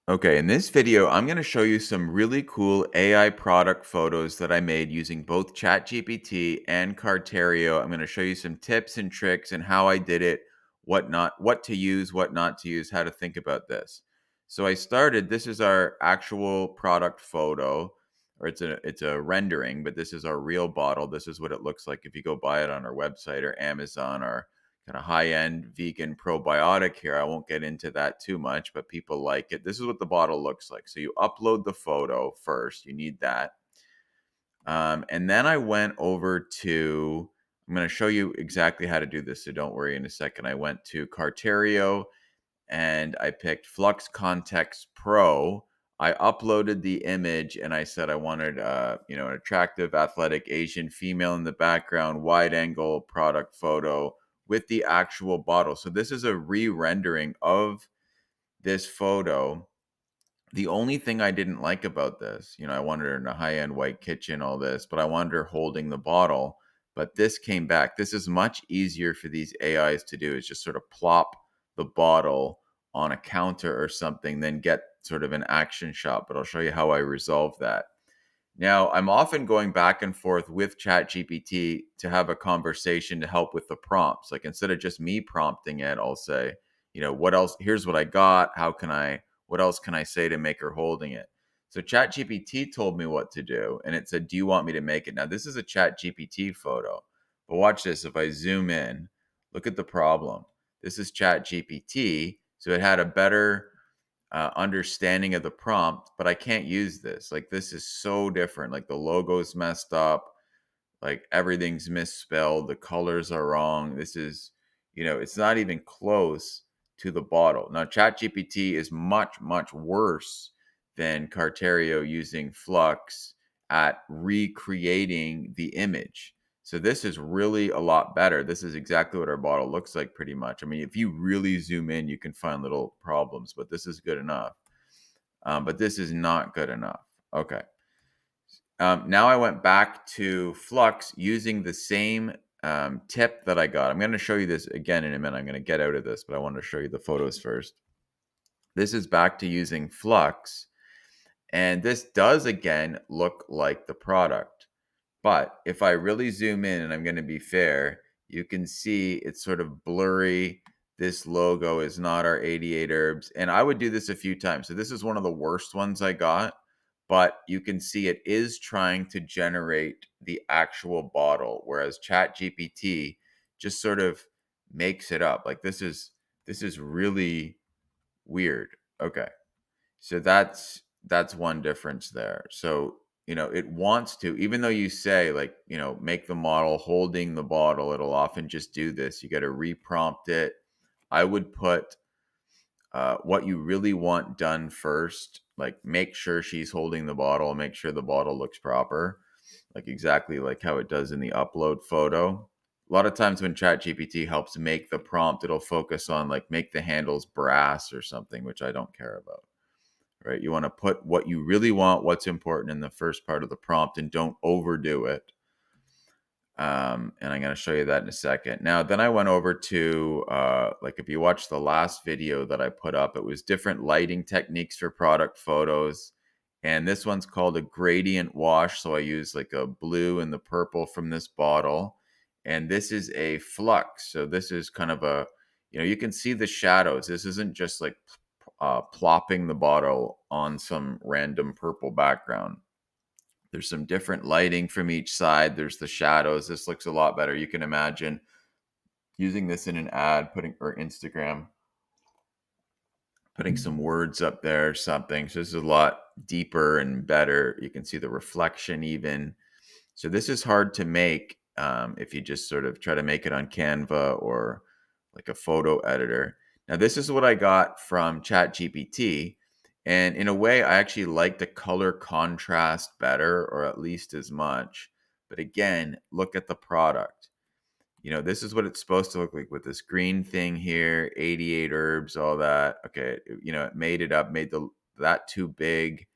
Okay, in this video, I'm going to show you some really cool AI product photos that I made using both ChatGPT and Cartario. I'm going to show you some tips and tricks and how I did it, what to use, what not to use, how to think about this. So I started, this is our actual product photo, or it's a rendering, but this is our real bottle. This is what it looks like if you go buy it on our website or Amazon or kind of high-end vegan probiotic here. I won't get into that too much, but people like it. This is what the bottle looks like. So you upload the photo first. You need that. And then I went over to, I'm going to show you exactly how to do this. So don't worry in a second. I went to Cartario and I picked Flux Kontext Pro. I uploaded the image and I said I wanted, an attractive, athletic Asian female in the background, wide angle product photo with the actual bottle. So this is a re-rendering of this photo. The only thing I didn't like about this, I wanted her in a high-end white kitchen, all this, but I wanted her holding the bottle. But this came back. This is much easier for these AIs to do, is just sort of plop the bottle on a counter or something, then get sort of an action shot. But I'll show you how I resolve that. Now, I'm often going back and forth with ChatGPT to have a conversation to help with the prompts. Like instead of just me prompting it, I'll say, what else? Here's what I got. What else can I say to make her holding it? So ChatGPT told me what to do. And it said, do you want me to make it? Now, this is a ChatGPT photo. But watch this. If I zoom in, look at the problem. This is ChatGPT. So it had a better understanding of the prompt, but I can't use this. Like, this is so different. Like, the logo's messed up, like, everything's misspelled, the colors are wrong. This is, it's not even close to the bottle. Now, ChatGPT is much, much worse than Cartario using Flux at recreating the image. So this is really a lot better. This is exactly what our bottle looks like pretty much. I mean, if you really zoom in, you can find little problems, but this is good enough. But this is not good enough. Okay. Now I went back to Flux using the same tip that I got. I'm going to show you this again in a minute. I'm going to get out of this, but I want to show you the photos first. This is back to using Flux. And this does again look like the product. But if I really zoom in, and I'm going to be fair, you can see it's sort of blurry. This logo is not our 88 herbs. And I would do this a few times. So this is one of the worst ones I got. But you can see it is trying to generate the actual bottle, whereas ChatGPT just sort of makes it up. Like this is really weird. Okay. So that's one difference there. So, it wants to, even though you say like, make the model holding the bottle, it'll often just do this. You got to reprompt it. I would put what you really want done first. Like make sure she's holding the bottle, make sure the bottle looks proper, like exactly like how it does in the upload photo. A lot of times when ChatGPT helps make the prompt, it'll focus on like make the handles brass or something, which I don't care about. Right? You want to put what you really want, what's important in the first part of the prompt, and don't overdo it. And I'm going to show you that in a second. Now, then I went over to, like if you watch the last video that I put up, it was different lighting techniques for product photos. And this one's called a gradient wash. So I use like a blue and the purple from this bottle. And this is a flux. So this is kind of a, you can see the shadows. This isn't just like plopping the bottle on some random purple background. There's some different lighting from each side. There's the shadows. This looks a lot better. You can imagine using this in an ad, or Instagram, putting some words up there or something. So this is a lot deeper and better. You can see the reflection even. So this is hard to make if you just sort of try to make it on Canva or like a photo editor. Now, this is what I got from ChatGPT. And in a way, I actually like the color contrast better, or at least as much. But again, look at the product. This is what it's supposed to look like with this green thing here, 88 herbs, all that. Okay, it made it up, made that too big.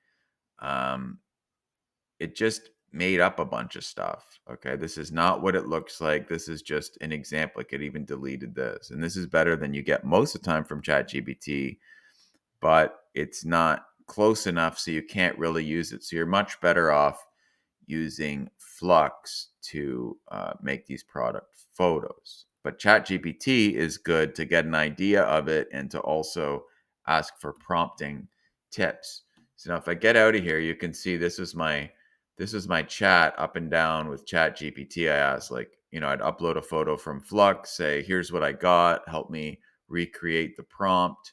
It just made up a bunch of stuff. Okay, this is not what it looks like. This is just an example. Like it even deleted this, and this is better than you get most of the time from ChatGPT. but it's not close enough, so you can't really use it. So you're much better off using Flux to make these product photos. But ChatGPT is good to get an idea of it and to also ask for prompting tips. So now if I get out of here, you can see this is my chat up and down with ChatGPT. I asked, like, I'd upload a photo from Flux, say, here's what I got, help me recreate the prompt.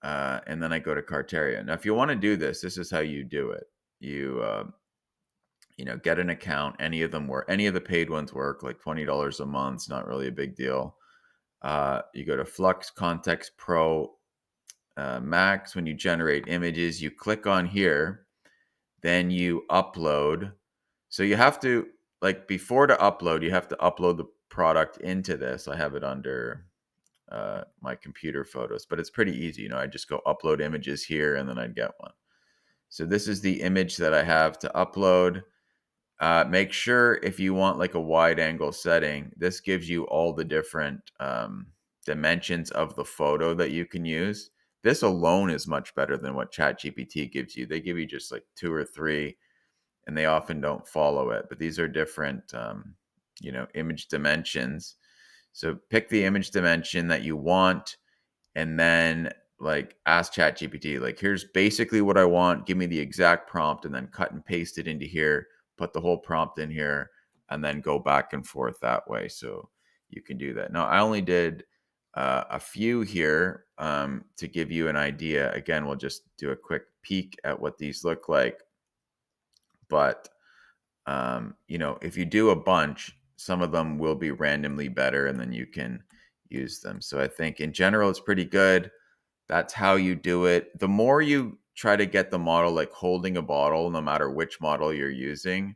And then I go to Cartario. Now, if you want to do this, this is how you do it. You get an account. Any of them work. Any of the paid ones work. Like $20 a month. It's not really a big deal. You go to Flux Kontext Pro Max. When you generate images, you click on here. Then you upload. So you have to, like, before to upload, you have to upload the product into this. I have it under my computer photos, but it's pretty easy. I just go upload images here and then I'd get one. So this is the image that I have to upload. Make sure if you want like a wide angle setting, this gives you all the different dimensions of the photo that you can use. This alone is much better than what ChatGPT gives you. They give you just like two or three, and they often don't follow it. But these are different, image dimensions. So pick the image dimension that you want, and then like ask ChatGPT, like, here's basically what I want. Give me the exact prompt, and then cut and paste it into here. Put the whole prompt in here, and then go back and forth that way. So you can do that. Now, I only did a few here to give you an idea. Again, we'll just do a quick peek at what these look like. But if you do a bunch, some of them will be randomly better, and then you can use them. So I think in general, it's pretty good. That's how you do it. The more you try to get the model like holding a bottle, no matter which model you're using.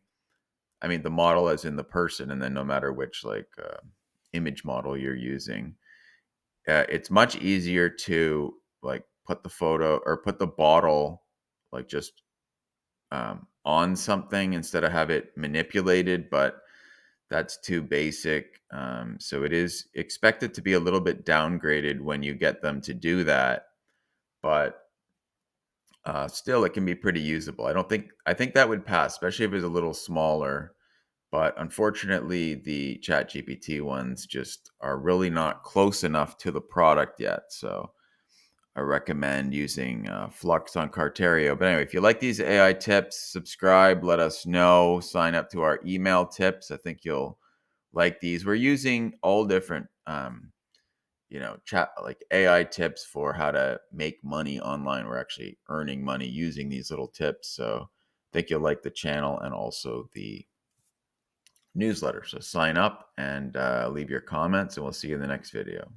I mean, the model as in the person, and then no matter which image model you're using, it's much easier to like put the photo or put the bottle like just on something instead of have it manipulated. But that's too basic. So it is expected to be a little bit downgraded when you get them to do that. But still, it can be pretty usable. I think that would pass, especially if it's a little smaller. But unfortunately, the ChatGPT ones just are really not close enough to the product yet. So I recommend using Flux on Cartario. But anyway, if you like these AI tips, subscribe, let us know, sign up to our email tips. I think you'll like these. We're using all different chat like AI tips for how to make money online. We're actually earning money using these little tips. So I think you'll like the channel and also the newsletter. So sign up and leave your comments, and we'll see you in the next video.